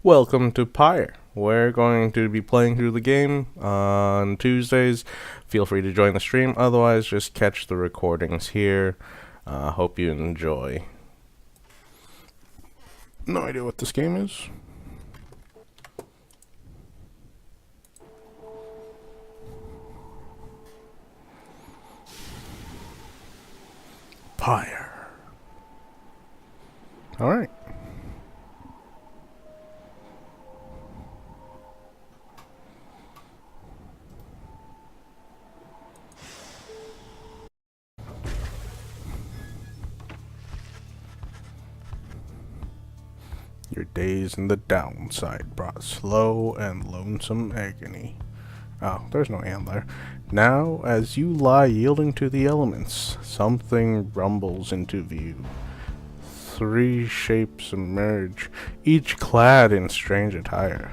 Welcome to Pyre. We're going to be playing through the game on Tuesdays. Feel free to join the stream, otherwise just catch the recordings here. Hope you enjoy. No idea what this game is. Pyre. Alright. Your days in the downside brought slow and lonesome agony. Oh, there's no and there. Now, as you lie yielding to the elements, something rumbles into view. Three shapes emerge, each clad in strange attire.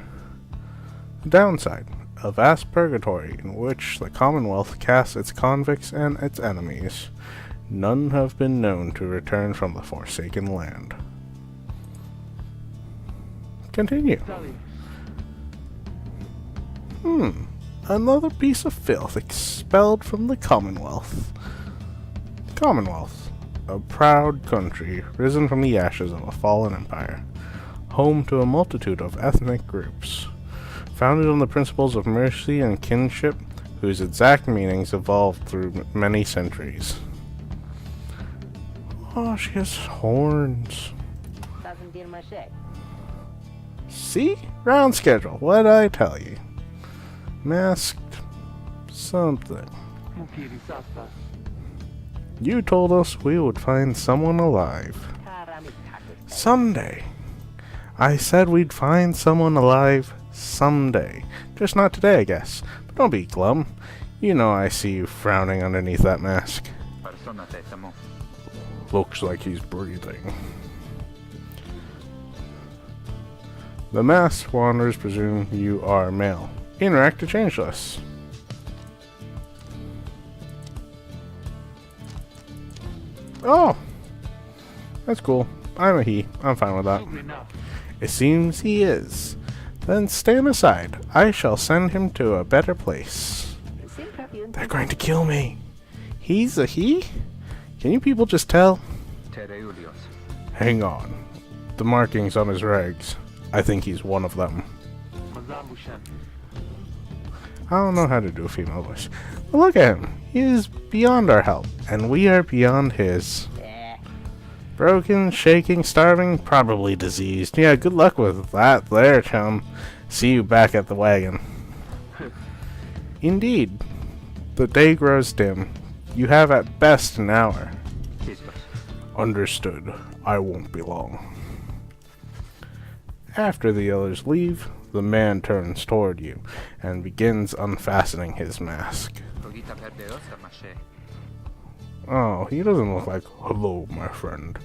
The downside, a vast purgatory in which the Commonwealth casts its convicts and its enemies. None have been known to return from the Forsaken Land. Continue. Another piece of filth expelled from the Commonwealth. Commonwealth, a proud country risen from the ashes of a fallen empire, home to a multitude of ethnic groups, founded on the principles of mercy and kinship, whose exact meanings evolved through many centuries. Oh, she has horns. See? Round schedule. What'd I tell you? Masked something. You told us we would find someone alive. Someday. I said we'd find someone alive someday. Just not today, I guess. But don't be glum. You know I see you frowning underneath that mask. Looks like he's breathing. The masked wanderers presume you are male. Interact to change this. Oh! That's cool. I'm a he. I'm fine with that. It seems he is. Then stand aside. I shall send him to a better place. They're going to kill me. He's a he? Can you people just tell? Hang on. The markings on his rags. I think he's one of them. I don't know how to do a female voice. But look at him. He is beyond our help, and we are beyond his. Broken, shaking, starving, probably diseased. Yeah, good luck with that there, chum. See you back at the wagon. Indeed. The day grows dim. You have at best an hour. Understood. I won't be long. After the others leave, the man turns toward you and begins unfastening his mask. Oh, he doesn't look like, hello, my friend.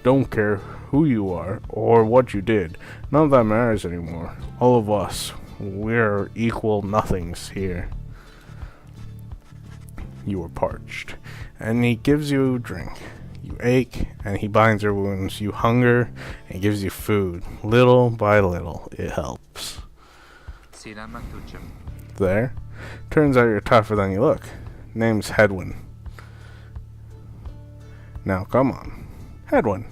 Don't care who you are or what you did. None of that matters anymore. All of us, we're equal nothings here. You are parched, and he gives you a drink. You ache, and he binds your wounds. You hunger, and gives you food. Little by little, it helps. There. Turns out you're tougher than you look. Name's Hedwin. Now, come on. Hedwin.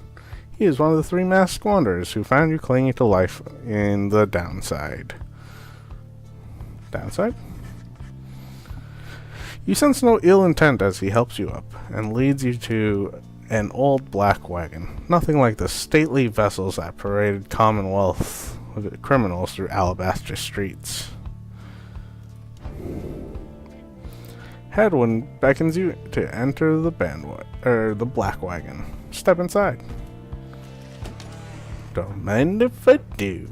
He is one of the three masked wanderers who found you clinging to life in the downside. Downside? You sense no ill intent as he helps you up, and leads you to an old black wagon, nothing like the stately vessels that paraded Commonwealth criminals through alabaster streets. Hedwin beckons you to enter the the black wagon. Step inside. Don't mind if I do.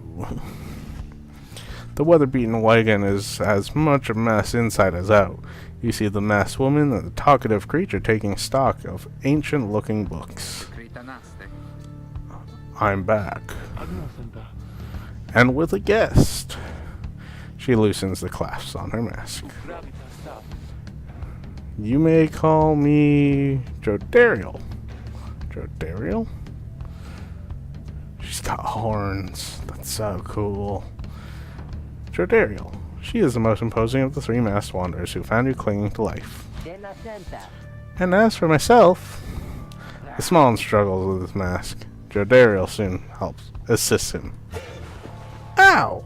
The weather-beaten wagon is as much a mess inside as out. You see the masked woman and the talkative creature taking stock of ancient-looking books. I'm back. And with a guest. She loosens the clasps on her mask. You may call me Jodariel. Jodariel? She's got horns. That's so cool. Jodariel. She is the most imposing of the three masked wanderers who found you clinging to life. And as for myself, the small one struggles with his mask. Jodariel soon assists him. Ow!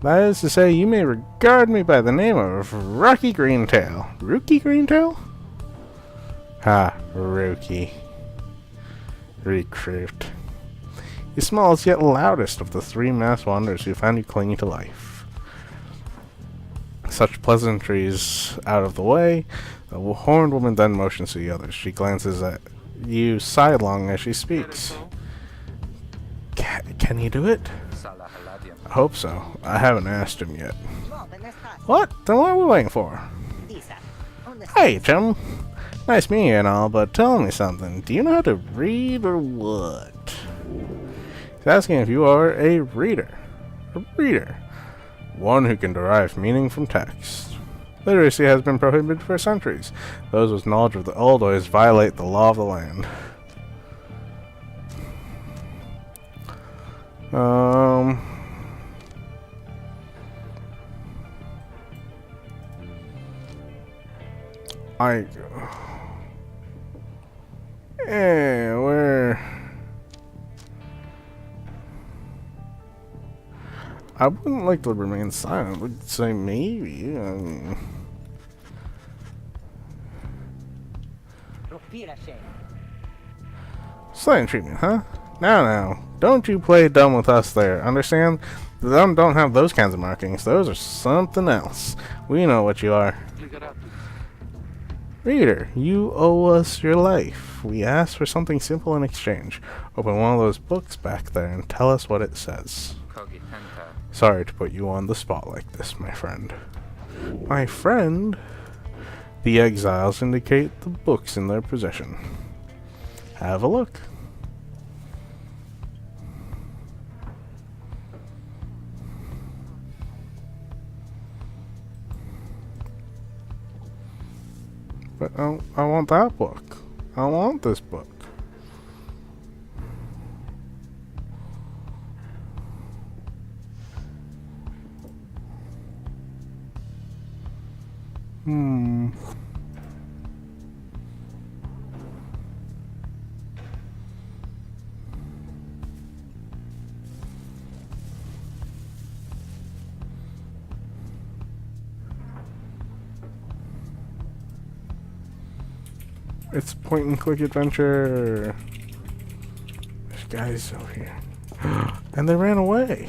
That is to say, you may regard me by the name of Rocky Greentail. Rookie Greentail? Ha, rookie. Recruit. The smallest yet loudest of the three masked wanderers who found you clinging to life. Such pleasantries out of the way, the horned woman then motions to the others. She glances at you sidelong as she speaks. Can you do it? I hope so. I haven't asked him yet. What? Then what are we waiting for? Hey, chum. Nice meeting you and all, but tell me something. Do you know how to read or what? He's asking if you are a reader. A reader. One who can derive meaning from text. Literacy has been prohibited for centuries. Those with knowledge of the old ways violate the law of the land. I wouldn't like to remain silent. I would say maybe. Slight treatment, huh? Now, don't you play dumb with us there, understand? Them don't have those kinds of markings. Those are something else. We know what you are. Reader, you owe us your life. We asked for something simple in exchange. Open one of those books back there and tell us what it says. Sorry to put you on the spot like this, my friend. My friend? The exiles indicate the books in their possession. Have a look. But I want that book. I want this book. It's a point and click adventure. There's guys over here. And they ran away.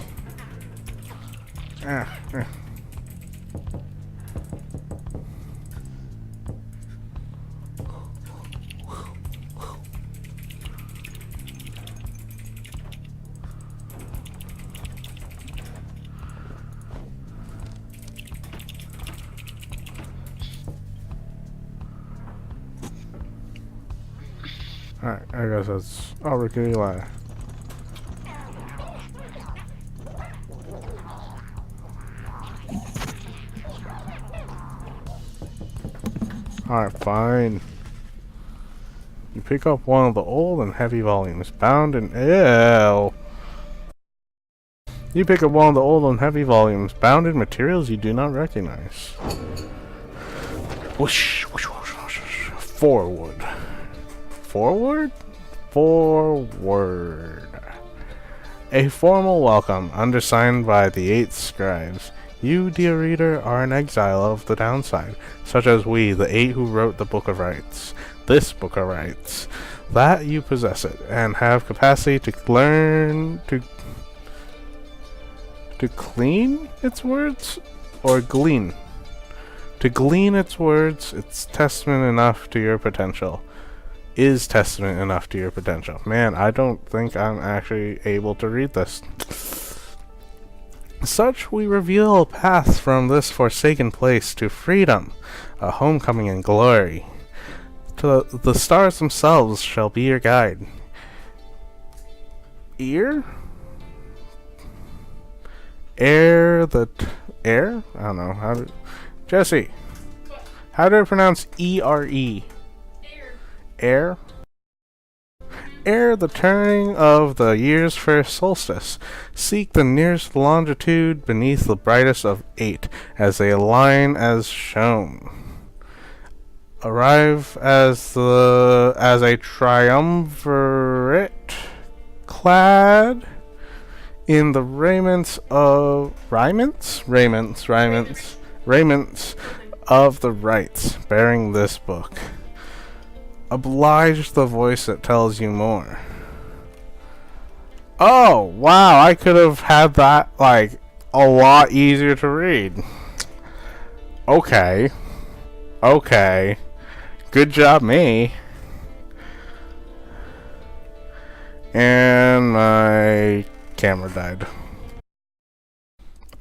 Alright, I guess that's all we can lie. Alright, fine. You pick up one of the old and heavy volumes bound in You pick up one of the old and heavy volumes bound in materials you do not recognize. Whoosh, whoosh, whoosh, whoosh, whoosh. Forward. Forward? Forward. A formal welcome, undersigned by the 8 scribes. You, dear reader, are an exile of the downside, such as we, the 8 who wrote the Book of Rights. This Book of Rights. That you possess it, and have capacity to learn to clean its words? Or glean? To glean its words, it's testament enough to your potential. Is testament enough to your potential. Man, I don't think I'm actually able to read this. Such we reveal a path from this forsaken place to freedom, a homecoming in glory. To the stars themselves shall be your guide. Ear? Air the air? I don't know. How do Jesse? How do I pronounce E-R-E? Air. Ere the turning of the year's first solstice, seek the nearest longitude beneath the brightest of 8, as they align as shown. Arrive as a triumvirate clad in the raiments of the rites, bearing this book. Oblige the voice that tells you more. Oh, wow, I could have had that, like, a lot easier to read. Okay. Okay. Good job, me. And my camera died.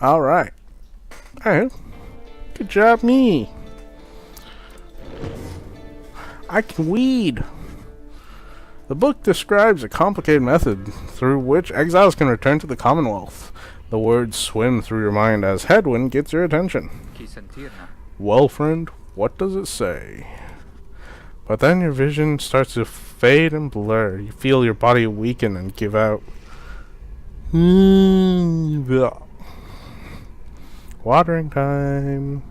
Alright. Alright. Good job, me. I can weed. The book describes a complicated method through which exiles can return to the Commonwealth. The words swim through your mind as Hedwyn gets your attention. Well, friend, what does it say? But then your vision starts to fade and blur. You feel your body weaken and give out. Watering time.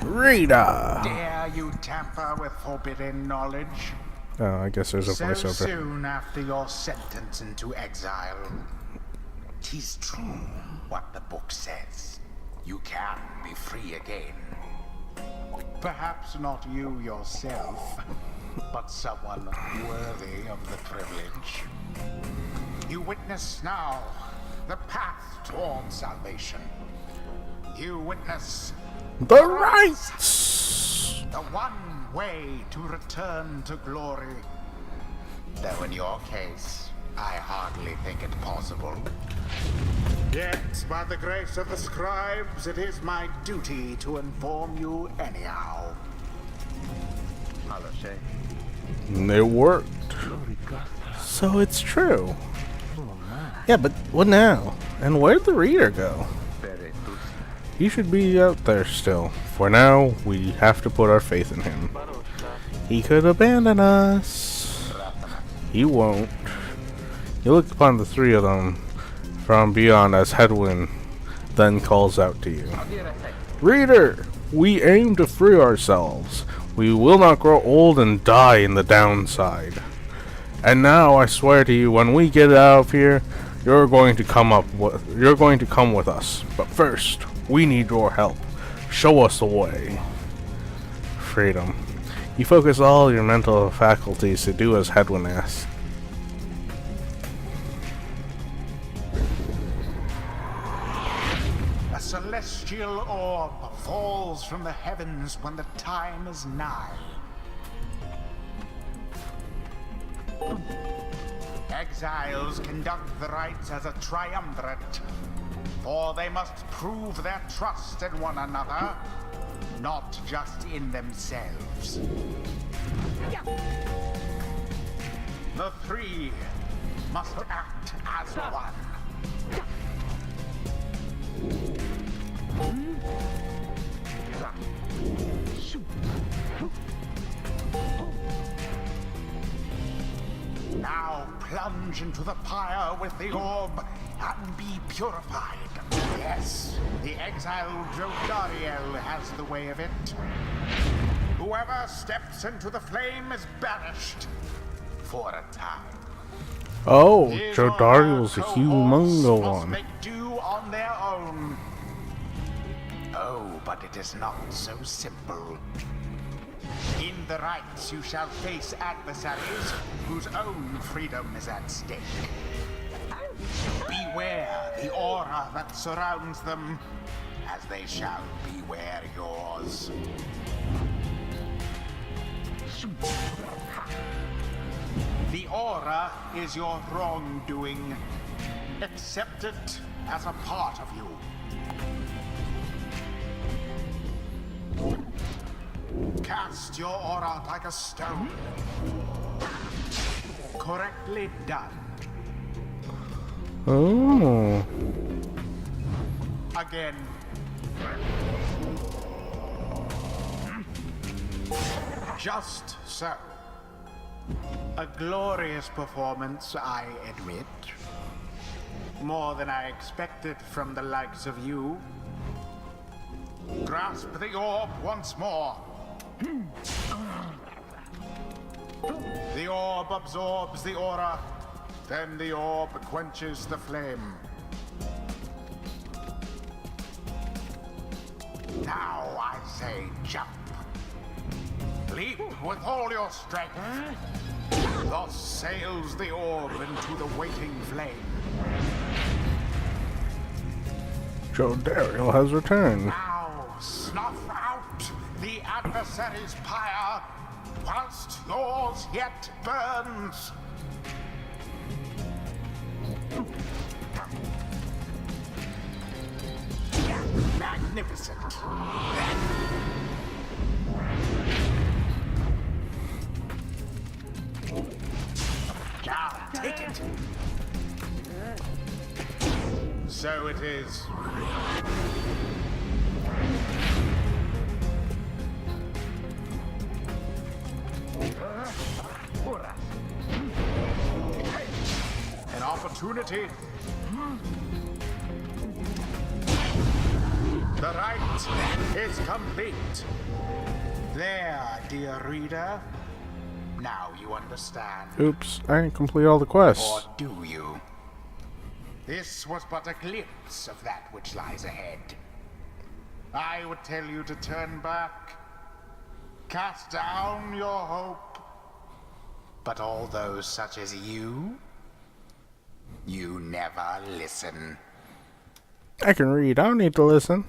Reader! Dare you tamper with forbidden knowledge? Oh, I guess there's a voiceover. So soon after your sentence into exile. 'Tis true what the book says. You can be free again. Perhaps not you yourself, but someone worthy of the privilege. You witness now the path toward salvation. You witness The rights! the one way to return to glory. Though in your case, I hardly think it possible. Yet, by the grace of the scribes, it is my duty to inform you anyhow. It worked. So it's true. Yeah, but what now? And where'd the reader go? He should be out there still. For now, we have to put our faith in him. He could abandon us. He won't. You look upon the three of them from beyond as Hedwyn then calls out to you. Reader, we aim to free ourselves. We will not grow old and die in the downside. And now I swear to you, when we get out of here, you're going to come with us. But first, we need your help. Show us the way. Freedom. You focus all your mental faculties to do as Hedwyn asks. A celestial orb falls from the heavens when the time is nigh. Exiles conduct the rites as a triumvirate, for they must prove their trust in one another, not just in themselves. The three must act as one. Now plunge into the pyre with the orb and be purified. Yes, the exiled Jodariel has the way of it. Whoever steps into the flame is banished for a time. Oh, Jodariel's a humongo one. Make do on their own. Oh, but it is not so simple. In the rites you shall face adversaries whose own freedom is at stake. Beware the aura that surrounds them, as they shall beware yours. The aura is your wrongdoing. Accept it as a part of you. Cast your aura like a stone. Correctly done. Oh. Again. Just so. A glorious performance, I admit. More than I expected from the likes of you. Grasp the orb once more. The orb absorbs the aura, then the orb quenches the flame. Now I say jump. Leap with all your strength. Thus sails the orb into the waiting flame. Joe Daryl has returned. Now snuff out the adversary's pyre whilst yours yet burns. Magnificent. Now, take it. So it is. An opportunity. The rite is complete. There, dear reader. Now you understand. Oops, I didn't complete all the quests. Or do you? This was but a glimpse of that which lies ahead. I would tell you to turn back, cast down your hope. But all those such as you never listen. I can read, I don't need to listen.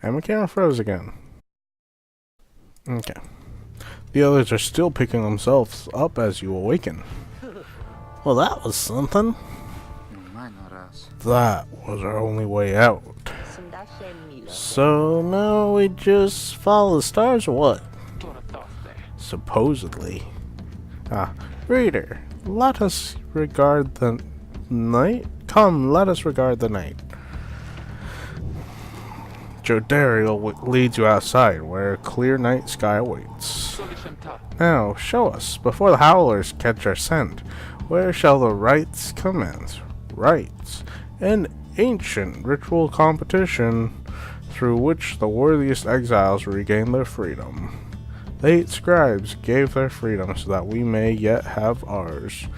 And my camera froze again. Okay. The others are still picking themselves up as you awaken. Well, that was something. That was our only way out. So now we just follow the stars or what? Supposedly. Reader, let us regard the night. Come, let us regard the night. Jodariel leads you outside, where a clear night sky awaits. Now, show us, before the howlers catch our scent, where shall the rites commence? Rites, an ancient ritual competition through which the worthiest exiles regain their freedom. The 8 scribes gave their freedom so that we may yet have ours.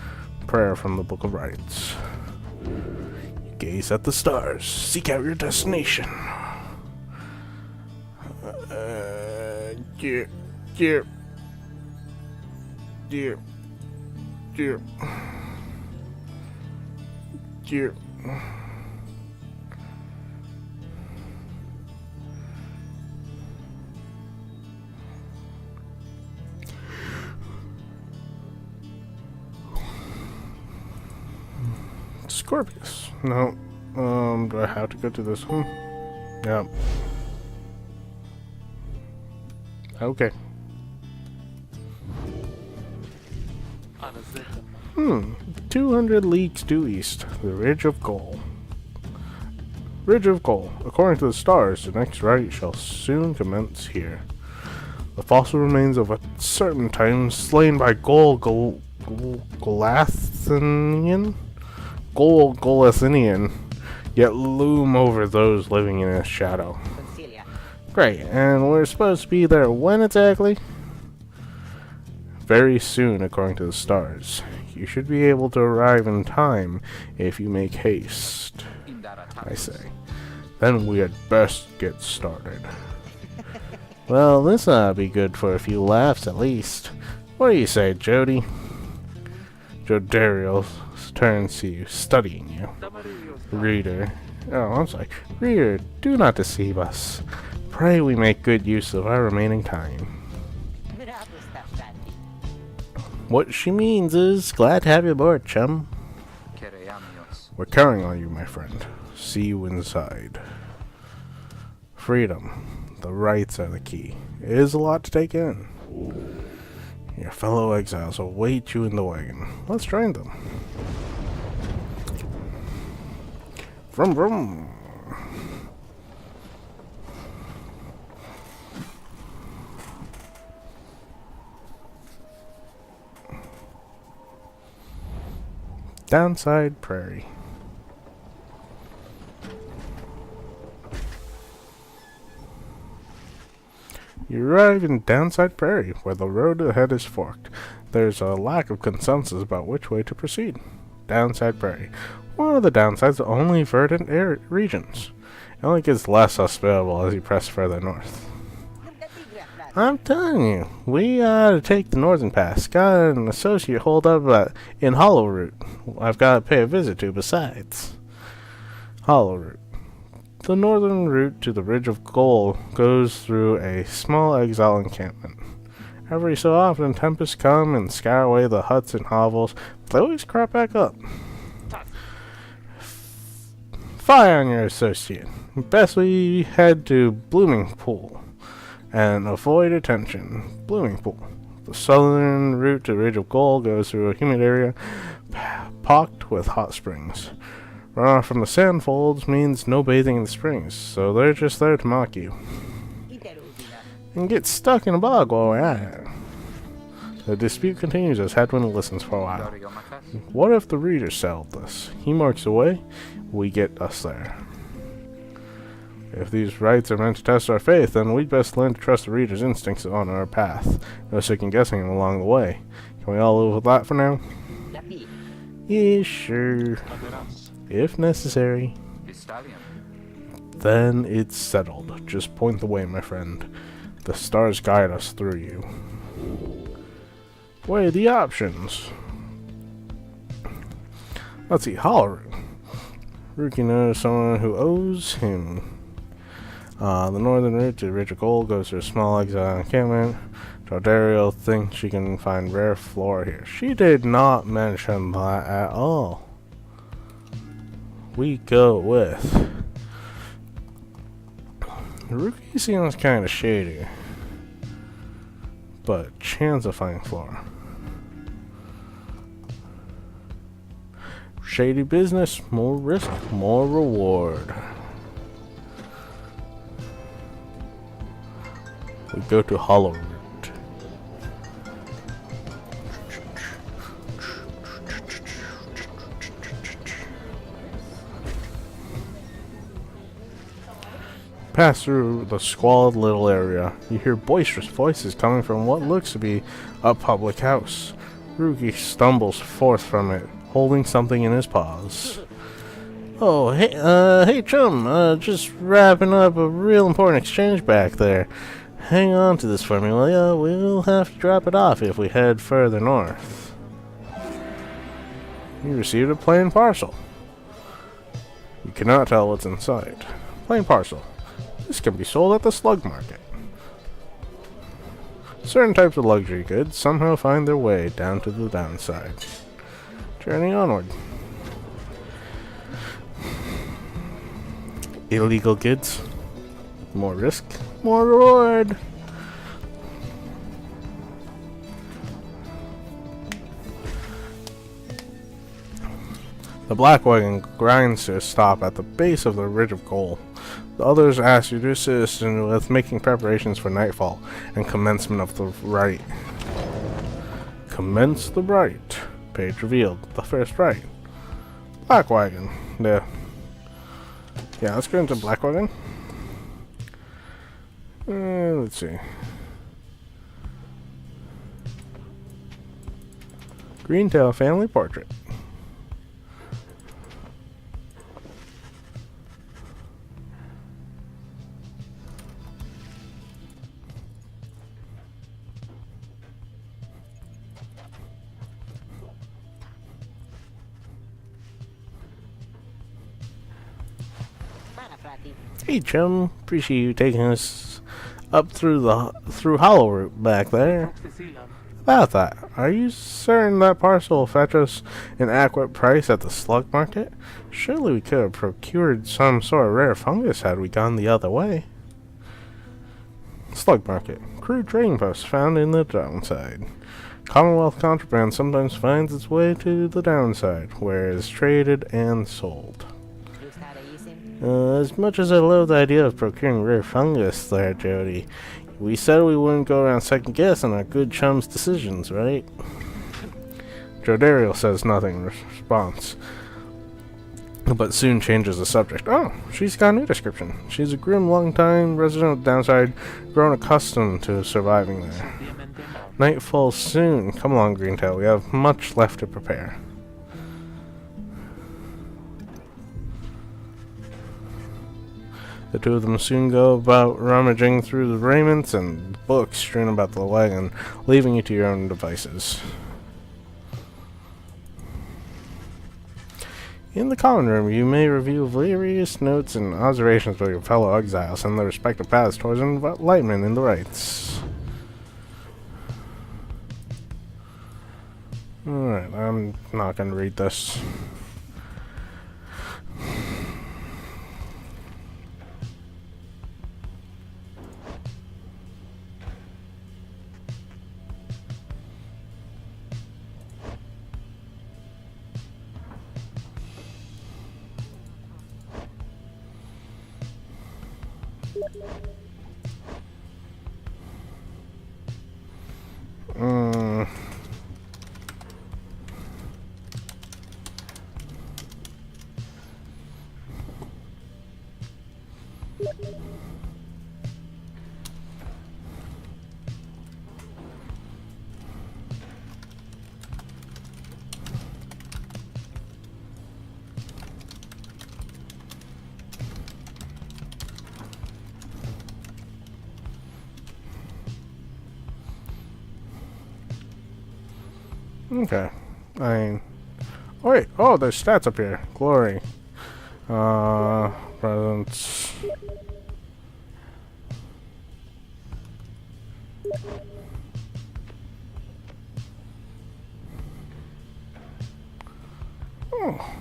Prayer from the Book of Rites. Gaze at the stars, seek out your destination. Dear. Scorpius. No. Do I have to go to this one? Yep. Okay. 200 leagues due east, the Ridge of Goal. Ridge of Goal. According to the stars, the next rite shall soon commence here. The fossil remains of a certain time slain by Golathinian, yet loom over those living in his shadow. Great, and we're supposed to be there when exactly? Very soon, according to the stars. You should be able to arrive in time if you make haste, I say. Then we had best get started. Well, this ought to be good for a few laughs at least. What do you say, Jody? Jodariel turns to you, studying you. Reader. Oh, I'm sorry. Reader, do not deceive us. Pray we make good use of our remaining time. What she means is, glad to have you aboard, chum. We're counting on you, my friend. See you inside. Freedom. The rights are the key. It is a lot to take in. Your fellow exiles await you in the wagon. Let's join them. Vroom vroom. Downside Prairie. You arrive in Downside Prairie, where the road ahead is forked. There's a lack of consensus about which way to proceed. Downside Prairie. One of the downsides, only verdant regions. It only gets less hospitable as you press further north. I'm telling you, we ought to take the northern pass. Got an associate holed up in Hollow Root. I've got to pay a visit to besides. Hollow Root. The northern route to the Ridge of Gold goes through a small exile encampment. Every so often, tempests come and scour away the huts and hovels, but they always crop back up. Fire on your associate. Best we head to Blooming Pool and avoid attention. Blooming Pool. The southern route to Ridge of Gold goes through a humid area pocked with hot springs. Runoff from the sand folds means no bathing in the springs, so they're just there to mock you. And get stuck in a bog while we're at it. The dispute continues as Hadwin listens for a while. What if the reader settled this? He marks away, we get us there. If these rites are meant to test our faith, then we'd best learn to trust the reader's instincts on our path. No second guessing him along the way. Can we all live with that for now? Yeah, sure. If necessary. Then it's settled. Just point the way, my friend. The stars guide us through you. Weigh the options. Let's see, Hollow. Rookie knows someone who owes him. The northern route to Ridge of Gold goes to a small exile encampment. Dardario thinks she can find rare flora here. She did not mention that at all. We go with Rookie seems kind of shady, but chance of finding flora. Shady business, more risk, more reward. We go to Hollow Root. Pass through the squalid little area. You hear boisterous voices coming from what looks to be a public house. Ruki stumbles forth from it, holding something in his paws. Oh, hey chum, just wrapping up a real important exchange back there. Hang on to this for me, will ya? We'll have to drop it off if we head further north. You received a plain parcel. You cannot tell what's inside. Plain parcel. This can be sold at the slug market. Certain types of luxury goods somehow find their way down to the downside. Journey onward. Illegal goods. More risk, more reward. The black wagon grinds to a stop at the base of the Ridge of Gold. The others ask you to assist with making preparations for nightfall and commencement of the rite. Commence the rite. Page revealed. The first rite. Black wagon. Yeah, let's go into black wagon. Let's see. Greentail family portrait. Hey chum, appreciate you taking us up through Hollow Root back there. About that, are you certain that parcel will fetch us an adequate price at the slug market? Surely we could have procured some sort of rare fungus had we gone the other way. Slug market. crude trading posts found in the downside. Commonwealth contraband sometimes finds its way to the downside, where it is traded and sold. As much as I love the idea of procuring rare fungus there, Jody, we said we wouldn't go around second-guessing our good chum's decisions, right? Jodariel says nothing in response, but soon changes the subject. Oh, she's got a new description. She's a grim, long-time resident of the downside, grown accustomed to surviving there. Night falls soon. Come along, Greentail. We have much left to prepare. The two of them soon go about rummaging through the raiments and books strewn about the wagon, leaving you to your own devices. In the common room, you may review various notes and observations of your fellow exiles and their respective paths towards enlightenment in the rites. Alright, I'm not going to read this. Okay. Oh wait, oh, there's stats up here. Glory. Presence. Oh.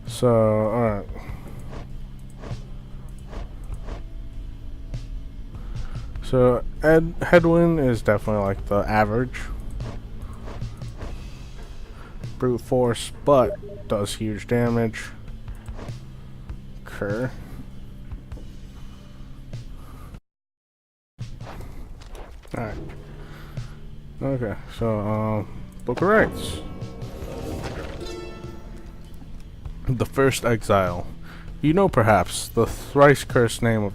So, alright. So, headwind is definitely like the average. Brute force, but does huge damage. Cur. Alright. Okay, so, Book of Rights. The first exile. You know perhaps the thrice cursed name of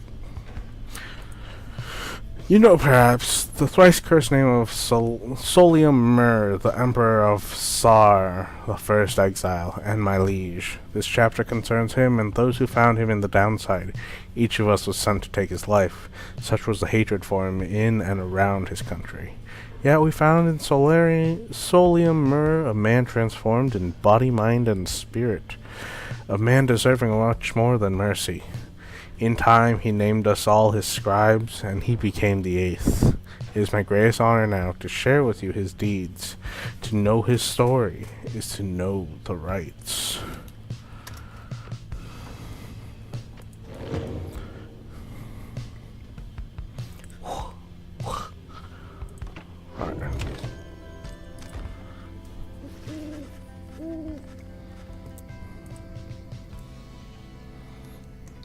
Solium Mur, the Emperor of Sar, the first exile, and my liege. This chapter concerns him and those who found him in the downside. Each of us was sent to take his life. Such was the hatred for him in and around his country. Yet we found in Solium Mur a man transformed in body, mind, and spirit. A man deserving much more than mercy. In time, he named us all his scribes, and he became the eighth. It is my greatest honor now to share with you his deeds. To know his story is to know the rights.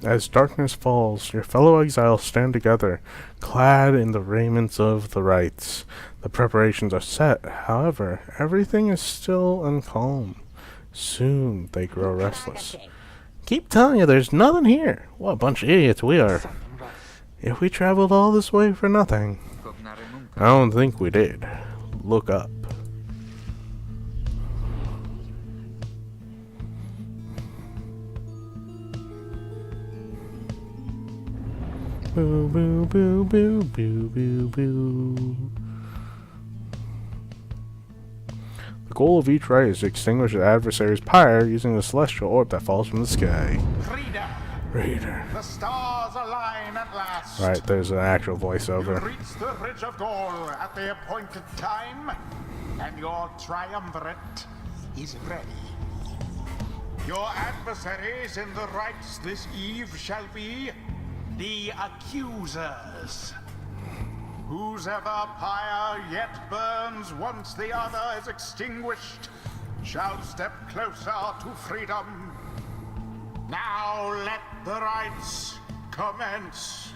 As darkness falls, your fellow exiles stand together, clad in the raiments of the rites. The preparations are set, however, everything is still uncalm. Soon they grow restless. Keep telling you there's nothing here. What a bunch of idiots we are. If we traveled all this way for nothing. I don't think we did. Look up. Boo, boo, boo, boo, boo, boo, boo. The goal of each rite is to extinguish the adversary's pyre using the celestial orb that falls from the sky. Reader. The stars align at last. Right, there's an actual voiceover. You reach the Bridge of Gaul at the appointed time, and your triumvirate is ready. Your adversaries in the rites this eve shall be the accusers. Whose ever pyre yet burns once the other is extinguished shall step closer to freedom. Now let the rites commence.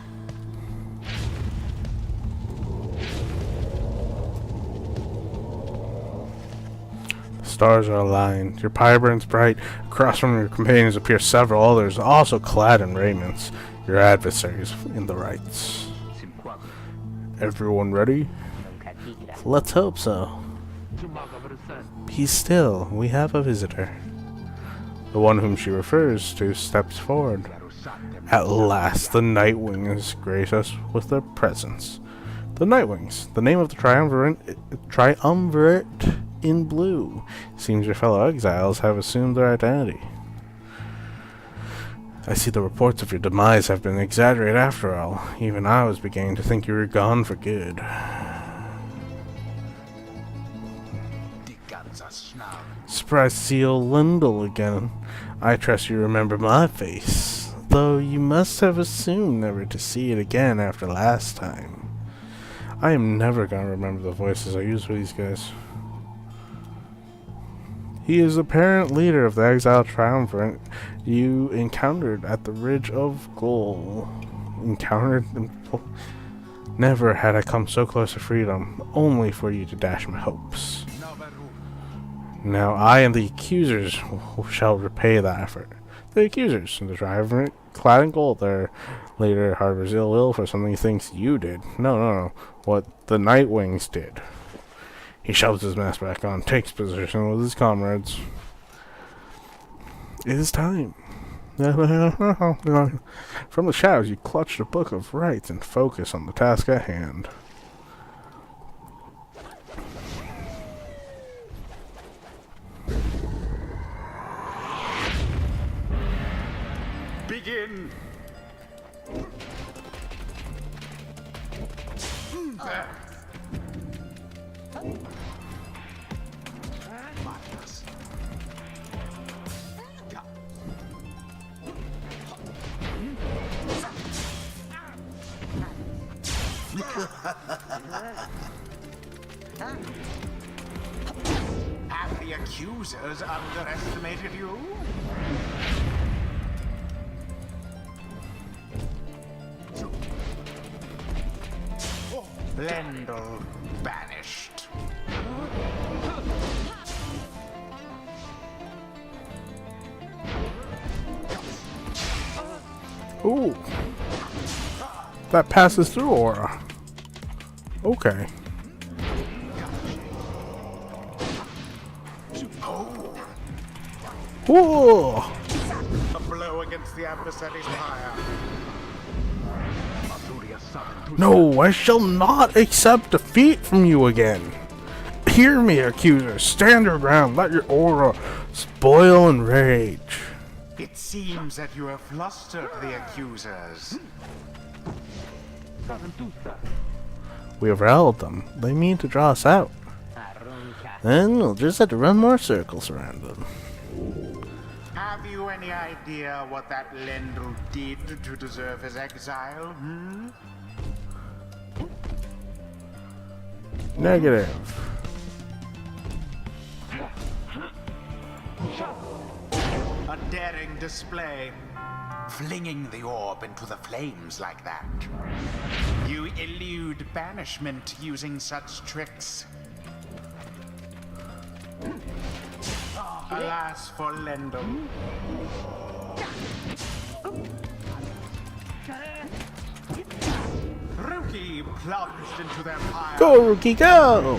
Stars are aligned. Your pyre burns bright. Across from your companions appear several others, also clad in raiments. Your adversaries in the rites. Everyone ready? Let's hope so. Be still. We have a visitor. The one whom she refers to steps forward. At last, the Nightwings grace us with their presence. The Nightwings, the name of the triumvirate in blue. Seems your fellow exiles have assumed their identity. I see the reports of your demise have been exaggerated after all. Even I was beginning to think you were gone for good. Surprised to see old Lindell again. I trust you remember my face, though you must have assumed never to see it again after last time. I am never gonna remember the voices I use for these guys. He is the apparent leader of the exiled triumvirate you encountered at the Ridge of Gold. Never had I come so close to freedom, only for you to dash my hopes. Now I and the accusers shall repay that effort. The accusers, the triumvirate, clad in gold, their later harbors ill will for something he thinks you did. No. What the Nightwings did. He shoves his mask back on, takes position with his comrades. It is time. From the shadows, you clutch the Book of Rites and focus on the task at hand. Begin. Have the accusers underestimated you? Lendl banished. Ooh. That passes through aura. Okay. Whoa! A blow against the adversary's pyre. No, I shall not accept defeat from you again. Hear me, accuser. Stand your ground. Let your aura spoil and rage. It seems that you have flustered the accusers. We have riled them. They mean to draw us out. Then we'll just have to run more circles around them. Have you any idea what that Lendl did to deserve his exile, Negative. A daring display. Flinging the orb into the flames like that. You elude banishment using such tricks. Alas for Lendl. Rookie plunged into their pyre. Go, Rookie, go!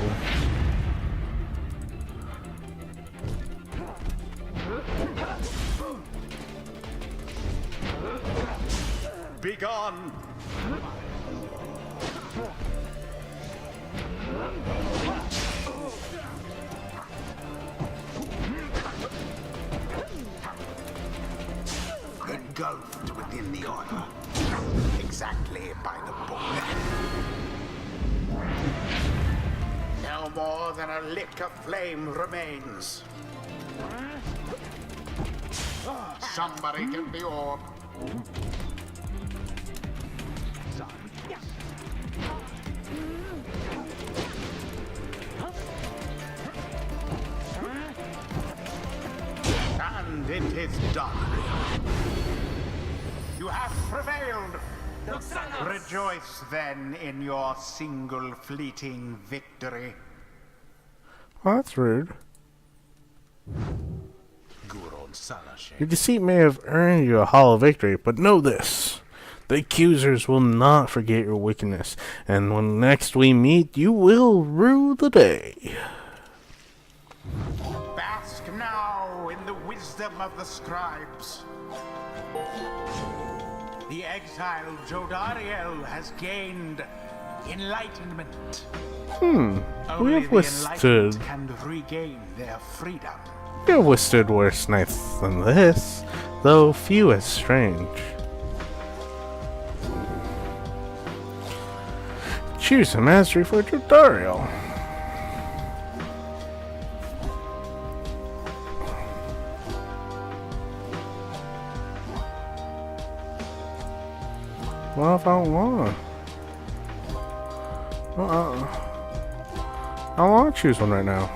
Be gone! Engulfed within the order. Exactly by the book. No more than a lick of flame remains. Somebody get the orb. And it is done. You have prevailed. Rejoice then in your single fleeting victory. Well, that's rude. Your deceit may have earned you a hollow victory, but know this. The accusers will not forget your wickedness, and when next we meet, you will rue the day. Bask now in the wisdom of the scribes. The exiled Jodariel has gained enlightenment. We Only have the withstood. enlightened can regain their freedom. We have withstood worse nights than this, though few as strange. Choose a mastery for Jodariel. Well, if I don't want to. I don't want to choose one right now.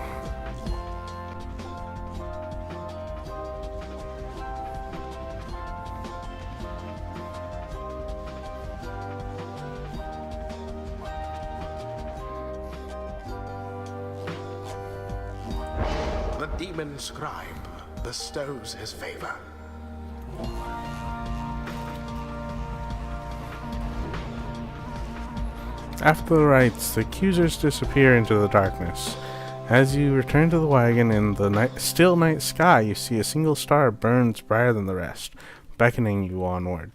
The demon scribe bestows his favor. After the rites, the accusers disappear into the darkness. As you return to the wagon in the still night sky, you see a single star burns brighter than the rest, beckoning you onward.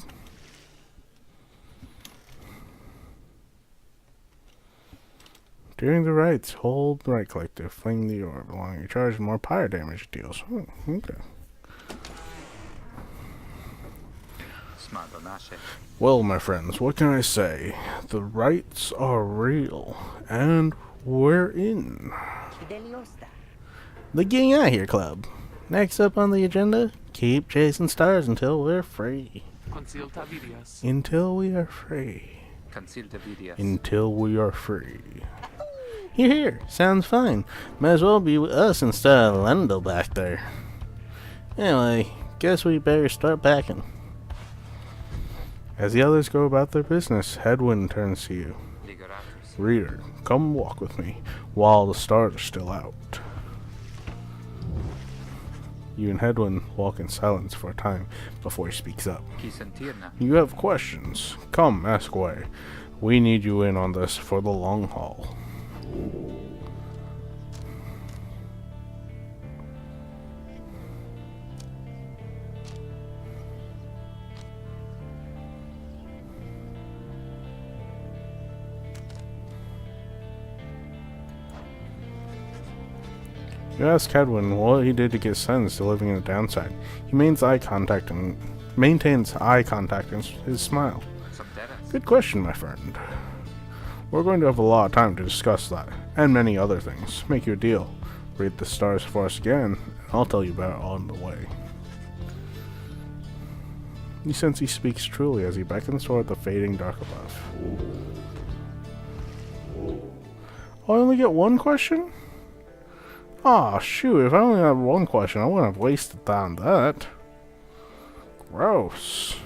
During the rites, hold right click to fling the orb, allowing your charge more pyre damage it deals. Oh, okay. Well, my friends, what can I say? The rites are real, and we're in. The Getting Out Here Club. Next up on the agenda, keep chasing stars until we're free. Until we are free. Until we are free. Here, sounds fine. Might as well be with us instead of Lendo back there. Anyway, guess we better start packing. As the others go about their business, Hedwyn turns to you. Reader, come walk with me while the stars are still out. You and Hedwyn walk in silence for a time before he speaks up. You have questions. Come, ask away. We need you in on this for the long haul. You ask Hedwyn what he did to get sentenced to living in the downside. He maintains eye contact and his smile. Good question, my friend. We're going to have a lot of time to discuss that, and many other things. Make your deal. Read the stars for us again, and I'll tell you about it on the way. You sense he speaks truly as he beckons toward the fading dark above. Oh, I only get one question? Aw, shoot, if I only had one question, I wouldn't have wasted time on that. Gross.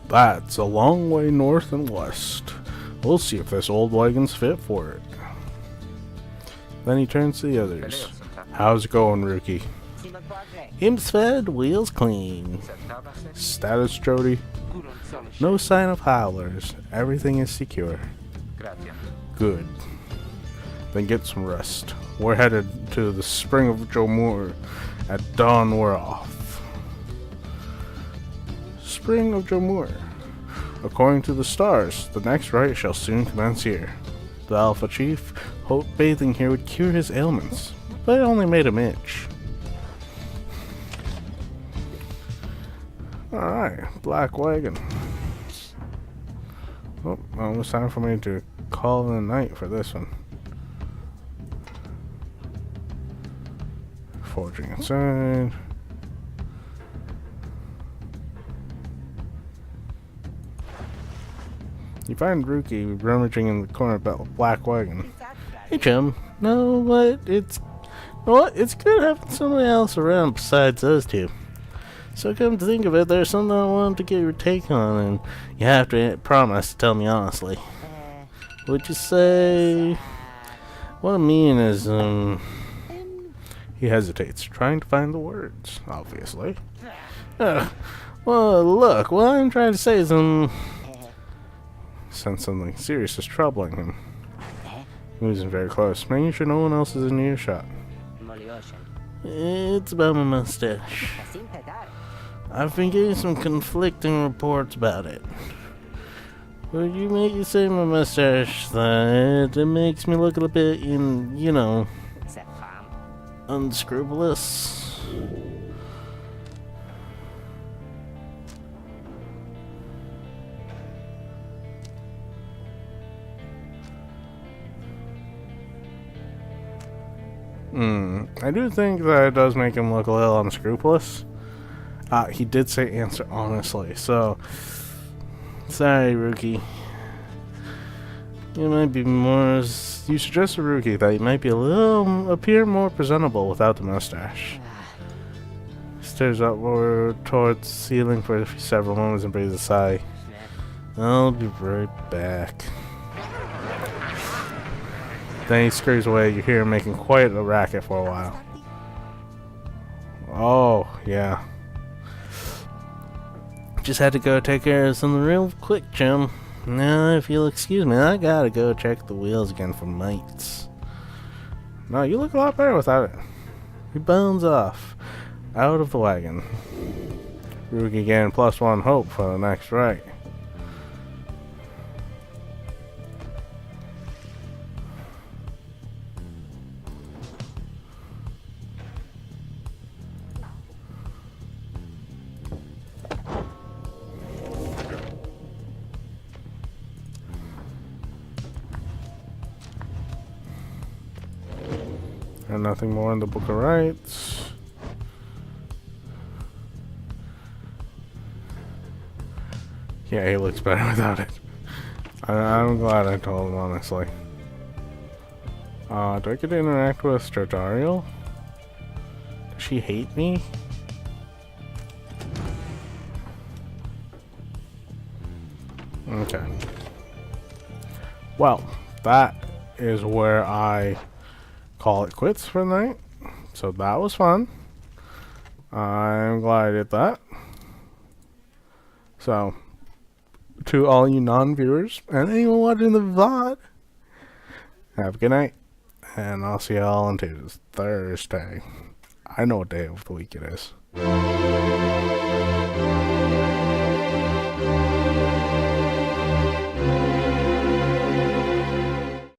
That's a long way north and west. We'll see if this old wagon's fit for it. Then he turns to the others. How's it going, rookie? Imps fed, wheels clean. Status, Jody? No sign of howlers. Everything is secure. Good. Then get some rest. We're headed to the Spring of Jomur At dawn, we're off. Spring of Jamur. According to the stars, the next rite shall soon commence here. The Alpha Chief hoped bathing here would cure his ailments, but it only made him itch. Alright, Black Wagon. Oh, almost time for me to call it a night for this one. Forging inside. You find Rookie rummaging in the corner about Black Wagon. Hey Chum, no, what? It's good having somebody else around besides us two. So come to think of it, there's something I wanted to get your take on, and you have to promise to tell me honestly. Would you say... What I mean is, He hesitates, trying to find the words, obviously. Well, look, what I'm trying to say is, Sense something serious is troubling him. Moving very close, making sure no one else is in earshot. It's about my mustache. I've been getting some conflicting reports about it. Would you make you say my mustache that it makes me look a bit, unscrupulous? I do think that it does make him look a little unscrupulous. He did say answer honestly, so... Sorry, Rookie. You might be more... You suggest to Rookie that he might be appear more presentable without the mustache. Stares upward towards the ceiling for several moments and breathes a sigh. I'll be right back. Then he scurries away. You hear him making quite a racket for a while. Oh, yeah. Just had to go take care of something real quick, Jim. Now, if you'll excuse me, I gotta go check the wheels again for mites. No, you look a lot better without it. He bounds off, out of the wagon. Rookie again, +1 hope for the next right. And nothing more in the Book of Rights. Yeah, he looks better without it. I'm glad I told him, honestly. Do I get to interact with Stradariel? Does she hate me? Okay. Well, that is where I call it quits for the night. So that was fun. I'm glad I did that. So, to all you non-viewers and anyone watching the VOD, have a good night. And I'll see y'all on Thursday. I know what day of the week it is.